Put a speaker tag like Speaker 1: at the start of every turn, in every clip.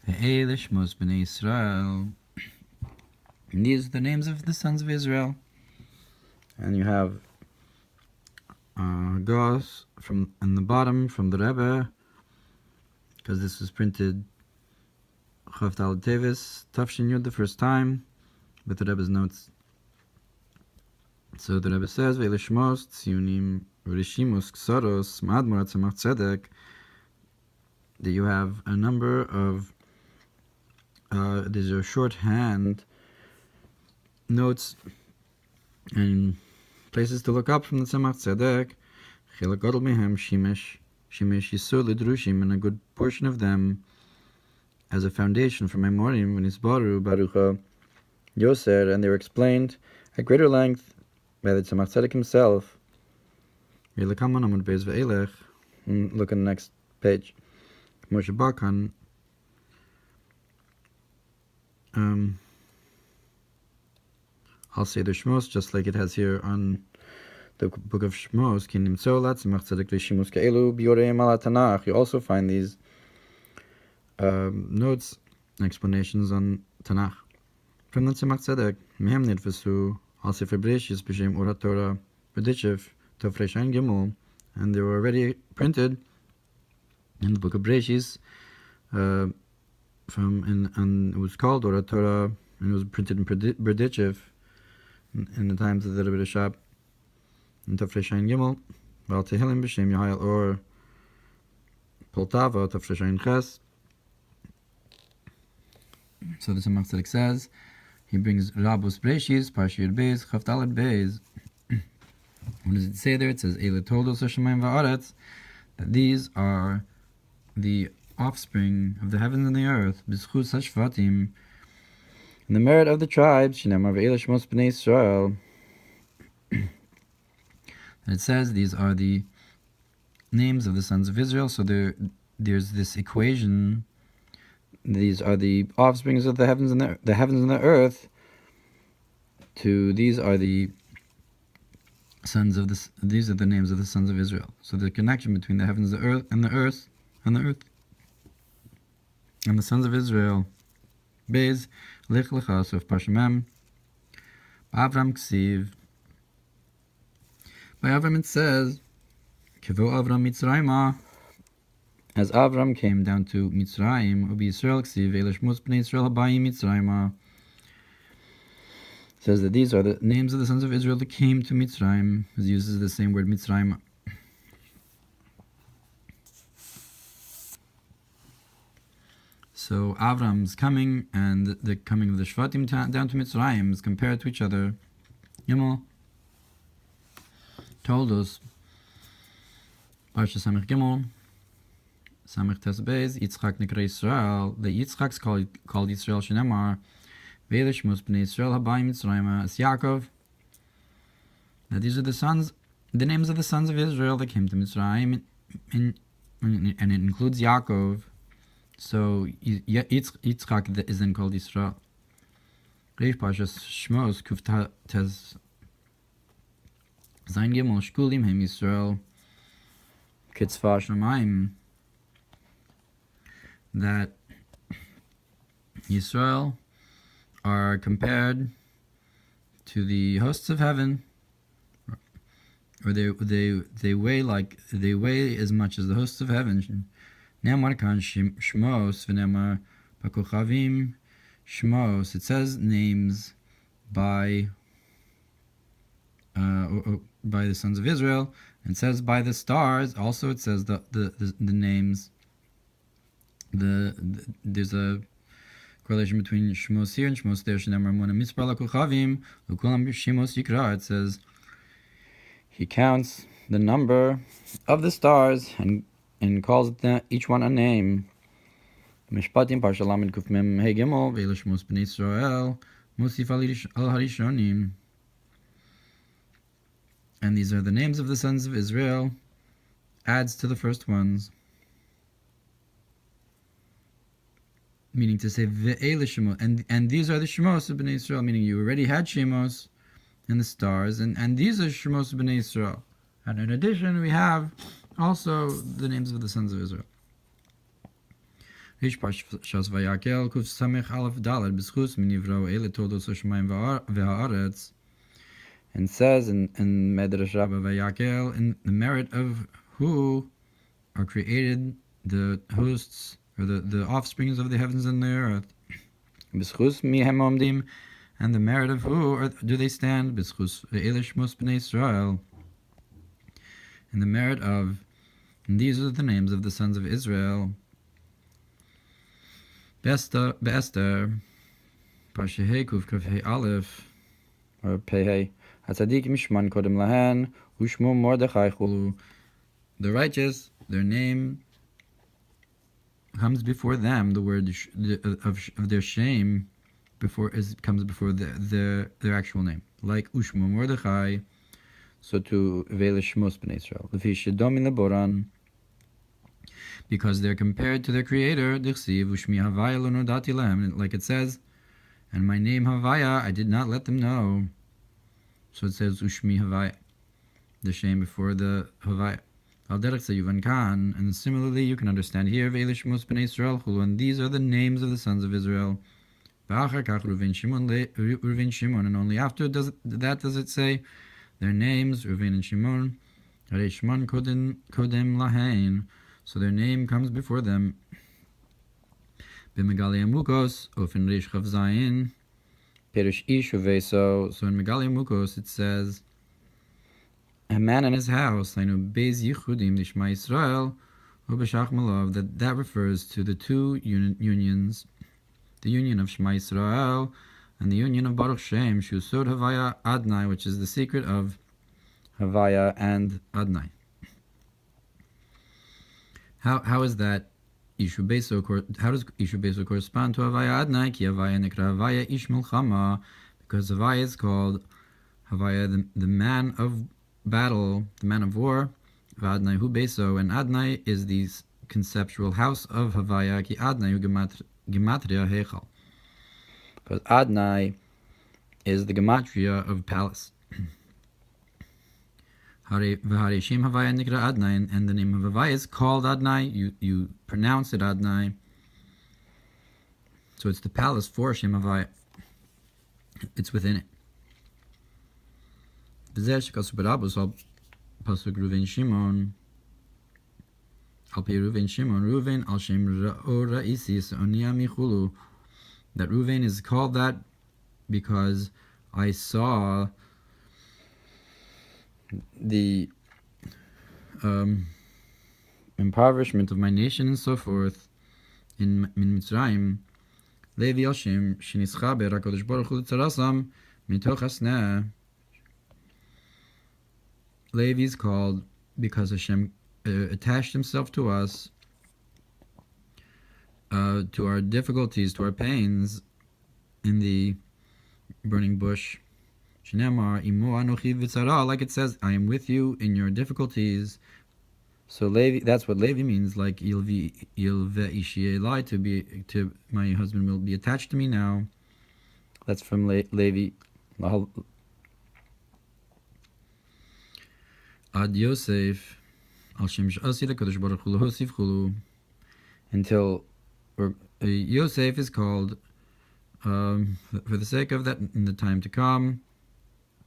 Speaker 1: Ve'ele Shemos b'nei Israel. And these are the names of the sons of Israel. And you have Gauss from in the bottom from the Rebbe, because this was printed Chav Daled Tevis Tafshin Yud the first time with the Rebbe's notes. So the Rebbe says, Ve'ele Shemos Tzionim Rishimus Ksaros Madmor Tzemach Tzedek, that you have a number of these are shorthand notes and places to look up from the Tzemach Tzedek. Chilek Gadol Mehem Shimesh Yisur Lidrushim, and a good portion of them as a foundation for Memorim when Isbaru Barucha Yoser, and they were explained at greater length by the Tzemach Tzedek himself. Look in the next page. Moshe Bakan. I'll say the Shemos just like it has here on the book of Shemos. You also find these notes and explanations on Tanakh from the Tzemach Tzedek. Mehem nitvasu al sefer Bereshis b'shem Ohr Hatorah Tofresh Gimel, and they were already printed in the book of Bereshis. And it was called Ohr Hatorah, and it was printed in Berdichev in the times of the Rebbe Shab in Tofresh Gimel. Val Tehillim b'shem Yahayel Or Poltava Tofresh Ches. So the Tzemach Tzedek says, he brings Rabos Bereshis Parshas Beis Chav Daled Beis. What does it say there? It says Eile Toldos Hashemayim Va'aretz, that these are the offspring of the heavens and the earth, B'zchus Hashvatim, and the merit of the tribes, Shinamar Ve'ele Shemos b'nei Israel. And it says these are the names of the sons of Israel. So there's this equation. These are the offsprings of the heavens and the earth. These are the sons of these are the names of the sons of Israel. So the connection between the heavens, the earth, and the earth, and the sons of Israel. Bez lich lechas of Parshas Avram Ksiv. By Avram it says, Kivo Avram Mitzrayma, as Avram came down to Mitzrayim, Ubi Yisrael Ksiv Ve'ele Shemos b'nei Israel habayim Mitzrayma. Says that these are the names of the sons of Israel that came to Mitzrayim. It uses the same word Mitzrayim. So Avram's coming and the coming of the Shvatim down to Mitzrayim is compared to each other. Gimel told us, Parshas Samech Gimel, Samech Tes Beis, Yitzchak Nikra Yisrael, the Yitzchak's called Yisrael Shenemar, Ve'ele Shemos b'nei Israel habayim Mitzrayim, as Yaakov. That these are the names of the sons of Israel that came to Mitzrayim, and it includes Yaakov. So Yitzchak is then called Yisrael. Reish Parshas Shemos Kuf Tes Zayin Gimel Shkulim Hem Yisrael Kitzva Shamayim, that Yisrael are compared to the hosts of heaven, or they weigh as much as the hosts of heaven. Ne'amar kan Shemos v'ne'amar b'kochavim Shemos. It says names by the sons of Israel. It says by the stars. Also, it says the names. There's a correlation between Shemos here and Shemos there. Shenemar mona mispar l'kochavim l'kulam Shemos yikra. It says he counts the number of the stars and calls each one a name. Mishpatim Parshas Lamed Kuf Mem Hey Gimel Ve'ele Shemos b'nei Israel Mosif al Harishonim. And these are the names of the sons of Israel, adds to the first ones. Meaning to say Ve'ele Shemos, and these are the Shemos of b'nei Israel, meaning you already had Shemos in the stars, and these are Shemos of b'nei Israel. And in addition, we have also the names of the sons of Israel. Rish Parshas Vayakel Kuf Samech Aleph Daled B'schus Minivro Ele Todos Hashemayim V'Haaretz, and says in Medrash Rabbah Vayakel, in the merit of who are created the hosts, or the offsprings of the heavens and the earth. B'schus Mihem Omdim, and the merit of who do they stand? B'schus Ve'ele Shemos B'nei Israel, and the merit of, and these are the names of the sons of Israel. Be'ester, Parshei Kuf Kuf Hei Aleph, or Pei Hatzadik Mishman Kodem Lahan, Ushmo Mordechai Chulu. The righteous, their name comes before them. The word of their shame comes before their actual name. Like Ushmo Mordechai, so to Ve'ele Shemos B'nei Israel. L'fi Shedom in Leboran, because they're compared to their creator. Dichsiv Ushmi Havaya Lo Nodati Lahem, like it says, and my name Havaya I did not let them know. So it says Ushmi Havaya, the shame before the Havaya. Al derech Sayuvan Khan, and similarly you can understand here Ve'ele Shemos B'nei Israel Chulu, and these are the names of the sons of Israel. V'achar kach Ruven Shimon, and only after does it say their names, Ruven and Shimon. Harei Shimon Kodem Lahain, so their name comes before them. B'Megali Amukos Ofen Reish Chav Zayin Perish Ish Uveso. So in Megali Amukos it says, a man in his house, I know Beis Yichudim Lishma Yisrael Ubeshach Malov, that refers to the two unions, the union of Shema Yisrael and the union of Baruch Shem Shu Sod Havaya Adnai, which is the secret of Havaya and Adnai. How is that? How does Ishu Beso correspond to Havaya Adnai? Ki Havaya Nikra Havaya Ish Milchama, because Havaya is called Havaya, the man of battle, the man of war. V'Adnai Hu Beso, and Adnai is the conceptual house of Havaya. Ki Adnai Hu Gematria Heichal, because Adnai is the Gematria of palace. V'Harei Havaya Nikra Adnai, and the name of Havaya is called Adnai. You pronounce it Adnai. So it's the palace for Shem Havaya. It's within it. V'zeh shekasu b'Rabos al pasuk Ruven Shimon, al pi Ruven Shimon, Ruven al shem Ra'isis Onia Michulu. That Ruven is called that because I saw the impoverishment of my nation and so forth in Mitzrayim. Levi al shem shenischaber HaKadosh Baruch Hu tzarasam mitoch hasneh. Levi is called because Hashem attached himself to us, to our difficulties, to our pains in the burning bush. Shnamar imo anochi v'tzara, like it says, I am with you in your difficulties. So Levi, that's what Levi means, like Yilve ishi elai, to my husband will be attached to me now. That's from Levi. Ad Yosef al shem sh'asi l'Kadosh Baruch Hu l'hosif chulu, until Yosef is called for the sake of that in the time to come.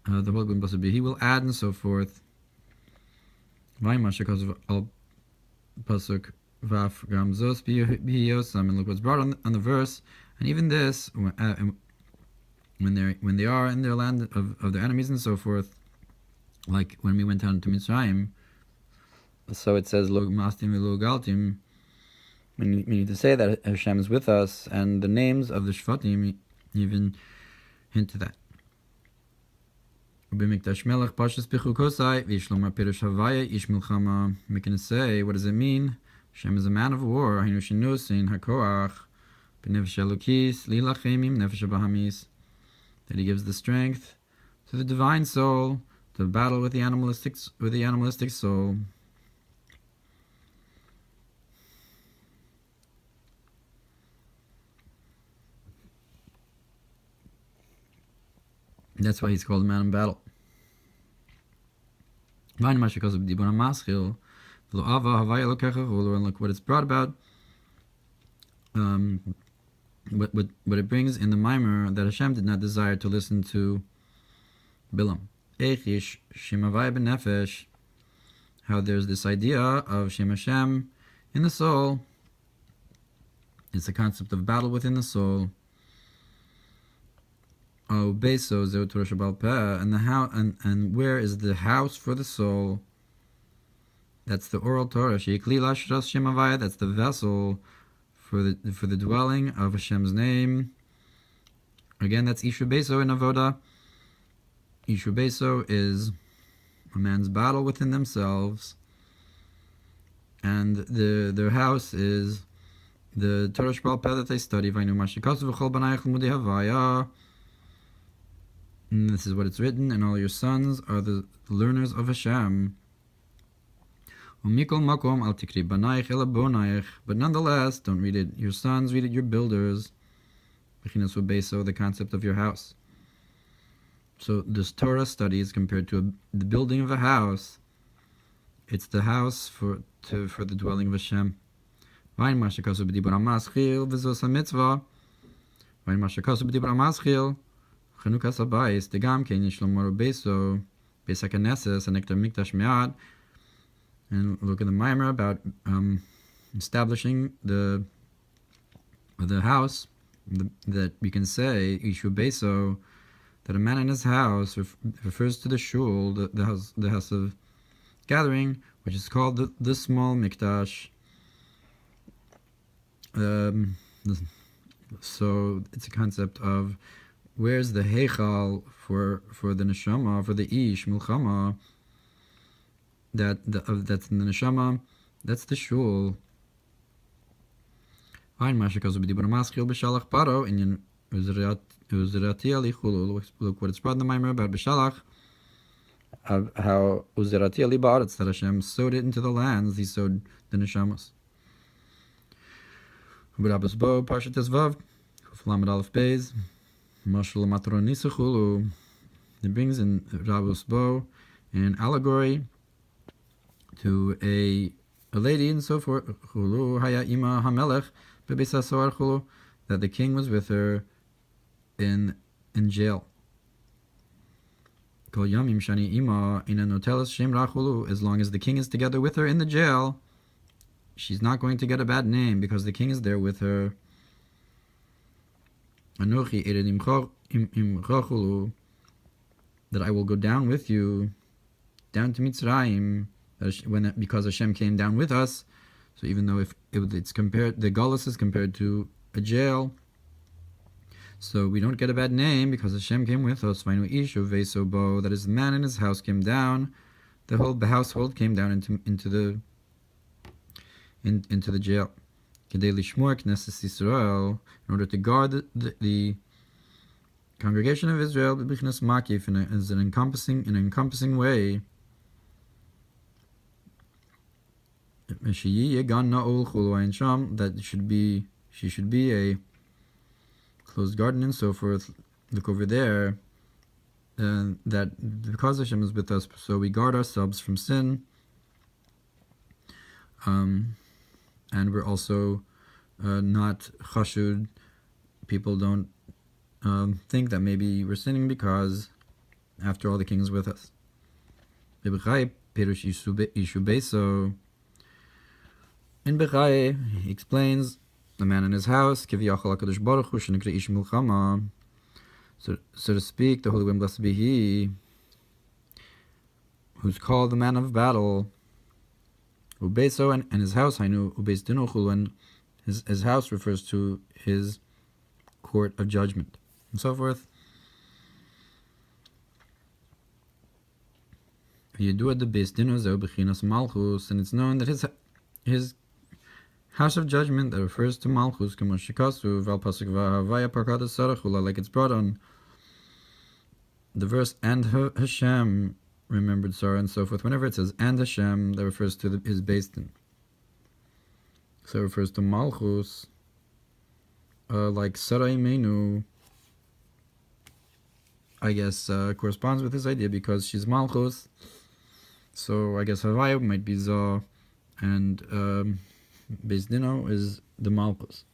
Speaker 1: The whole good possibly he will add and so forth. Vaymasha al pasuk vaf gamzos b'yosam, and look what's brought on the verse. And even this, when they are in their land of their enemies and so forth, like when we went down to Mitzrayim. So it says lo mastim v'lo galtim. We need to say that Hashem is with us, and the names of the Shvatim even hint to that. Ubimikdash melech Parshas Pichukosai v'yishlomar Perush Havaya ish milchama. We can say, what does it mean? Hashem is a man of war. Hainu shenosin hakoach b'nefesh elokis lilachemim nefesh bahamis. That he gives the strength to the divine soul to battle with the animalistic soul. That's why he's called a man in battle. And look what it's brought about what it brings in the Mamer that Hashem did not desire to listen to Bilam. Eichish Shemavai b'nefesh, how there's this idea of Shem Hashem in the soul. It's the concept of battle within the soul. Oh, Beso Zeu Torah Shebal Peh, and where is the house for the soul? That's the oral Torah. Sheikli Lashras Shemavai. That's the vessel for the dwelling of Hashem's name. Again, that's Ishu Beso in Avoda. Ishu Beso is a man's battle within themselves, and their house is the Torah Shebal Peh that they study. Vainu Mashikasu v'chol banayich l'mudei havaya. And this is what it's written, and all your sons are the learners of Hashem. But nonetheless, don't read it your sons, read it your builders. The concept of your house. So this Torah study is compared to the building of a house. It's the house for the dwelling of Hashem. Chanukas habayis, degam ken yishlomoru beso, beis hakeneses, and nektar mikdash me'at. And look at the Mamer about establishing the house, that we can say Ishu Beso, that a man in his house refers to the shul, the house of gathering, which is called the small mikdash. So it's a concept of where's the heichal for the neshama, for the ish milchama, that's in the neshama, that's the shul. Look what it's brought in the Mamer about B'shalach, of how Uzerati Ali Ba'aretz, that Hashem sowed it into the lands, He sowed the neshamas. Parshat Tezvav, Lamed Aleph Beis. It brings in Rabus Bo an allegory to a lady and so forth, that the king was with her in jail. As long as the king is together with her in the jail, she's not going to get a bad name because the king is there with her. That I will go down with you, down to Mitzrayim, because Hashem came down with us. So even though it's compared, the Galus is compared to a jail, so we don't get a bad name because Hashem came with us. That is, the man in his house came down, the whole household came down into the jail. In order to guard the congregation of Israel, in an encompassing way. That she should be a closed garden and so forth. Look over there. That because Hashem is with us, so we guard ourselves from sin. And we're also not chashud. People don't think that maybe we're sinning because, after all, the king is with us. In Bechai, he explains the man in his house, so to speak, the Holy One, blessed be He, who's called the man of battle. Ubeso, and his house, I knew Ubeis Dinuchul, and his house refers to his court of judgment, and so forth. Yedua de Beis Dinu Zeu Bechinas Malchus, and it's known that his house of judgment that refers to Malchus, Kamoshikasu, Val Pasuk Vahavaya Parkata Sarachula, like it's brought on the verse, and Hashem remembered Sarah, and so forth. Whenever it says and Hashem, that refers to his Beis Din. So it refers to Malchus, like Sarai Menu, I guess, corresponds with this idea because she's Malchus. So I guess Havaya might be Zah, and Beis Dino is the Malchus.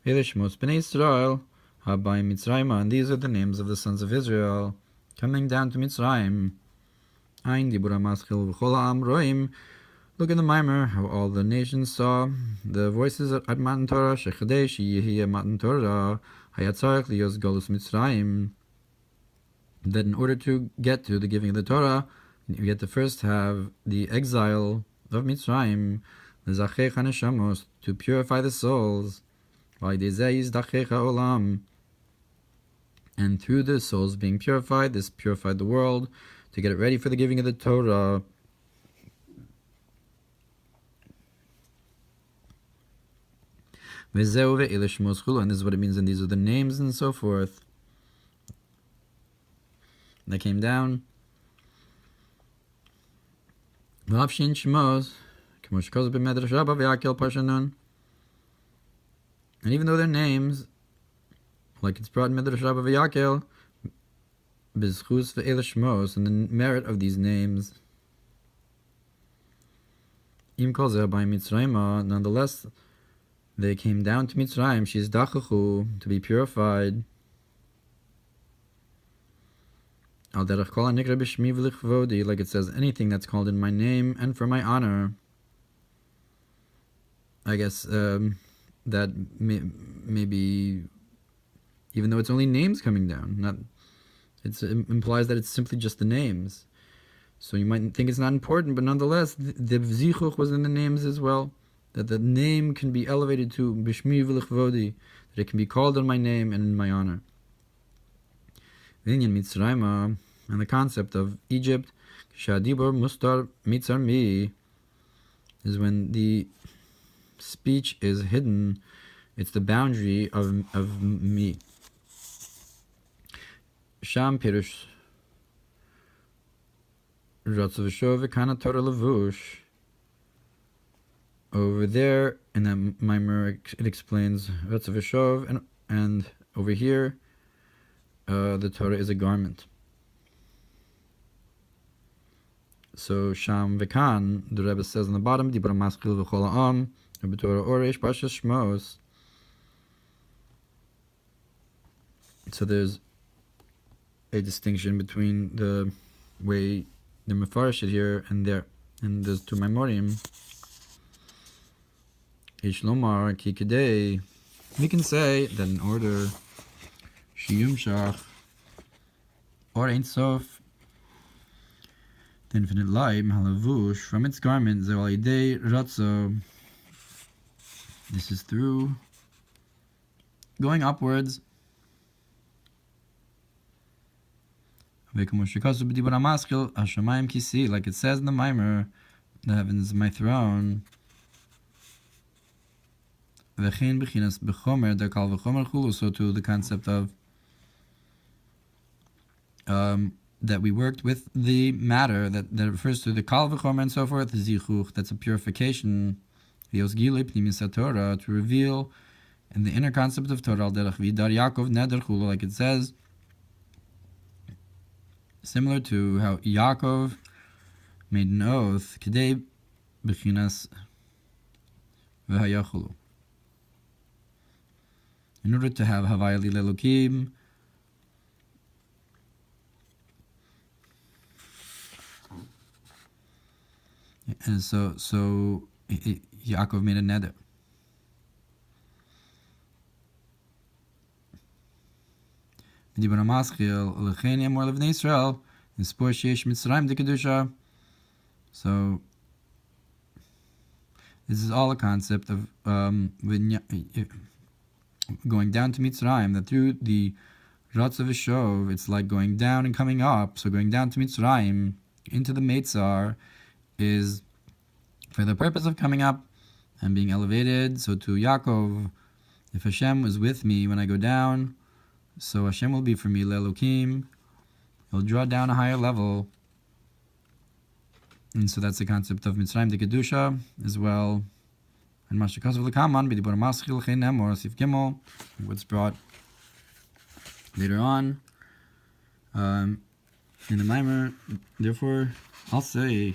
Speaker 1: Ve'ele Shemos Bnei Yisrael Habayim Mitzrayim, and these are the names of the sons of Israel coming down to Mitzrayim. Ein Dibur HaMaschil V'chol Ha'am Roim. Look in the Mamer how all the nations saw the voices at Matan Torah, Shechadei Sheyehi Matan Torah Hayatzarech Liyos Golus Mitzrayim. That in order to get to the giving of the Torah, you get to first have the exile of Mitzrayim, the Zachecha Neshamos, to purify the souls. And through the souls being purified, this purified the world to get it ready for the giving of the Torah. And this is what it means, and these are the names and so forth that came down. And even though their names, like it's brought in Midrash Rabbah v'Yakel, B'zchus ve'ele Shemos, and the merit of these names, Im kol zeh by Mitzrayim, nonetheless, they came down to Mitzrayim, she's dachachu, to be purified. Al derech kol hanikra b'shmi v'lichvodi, like it says, anything that's called in my name and for my honor. I guess that maybe, even though it's only names coming down, it implies that it's simply just the names. So you might think it's not important, but nonetheless, the zichuch was in the names as well. That the name can be elevated to b'shmi v'lichvodi, that it can be called in my name and in my honor. V'inyan Mitzrayim, and the concept of Egypt, shadibur mustar mitzarmi, is when the speech is hidden, it's the boundary of me. Sham pirush ratzav v'shov v'kana Torah levush. Over there in that Mamer it explains ratzav v'shov, and over here the Torah is a garment. So Sham v'kan, the Rebbe says on the bottom, Dibur HaMaschil V'chol Ha'am, Torah Ohr Hatorah Shemos. So there's a distinction between the way the Mefarshit here and there, and there's two Memorim. Ish Lomar Ki Kedei. We can say that in order Shiyumshach or Ein Sof, the infinite light Mahalavush from its garment Zewal Yidei Ratzo. This is through going upwards. Like it says in the Mamer, the heavens is my throne. So to the concept of that we worked with the matter, that refers to the kal v'chomer and so forth, the zichuch, that's a purification. To reveal in the inner concept of Torah, like it says, similar to how Yaakov made an oath, Kedei b'chinas v'hayachulu, in order to have Havaya Lilelukim, and so Yaakov made a neder. So this is all a concept of going down to Mitzrayim, that through the Ratzav V'Shov, it's like going down and coming up. So going down to Mitzrayim, into the Meitzar, is for the purpose of coming up and being elevated. So to Yaakov, if Hashem was with me when I go down, so Hashem will be for me Le'Elokim. He'll draw down a higher level. And so that's the concept of Mitzrayim de Kedusha as well. And Mashakasav L'Kaman, B'dibur HaMaschil Chen Nemor, Sif Gimel, what's brought later on in the Mamer. Therefore, I'll say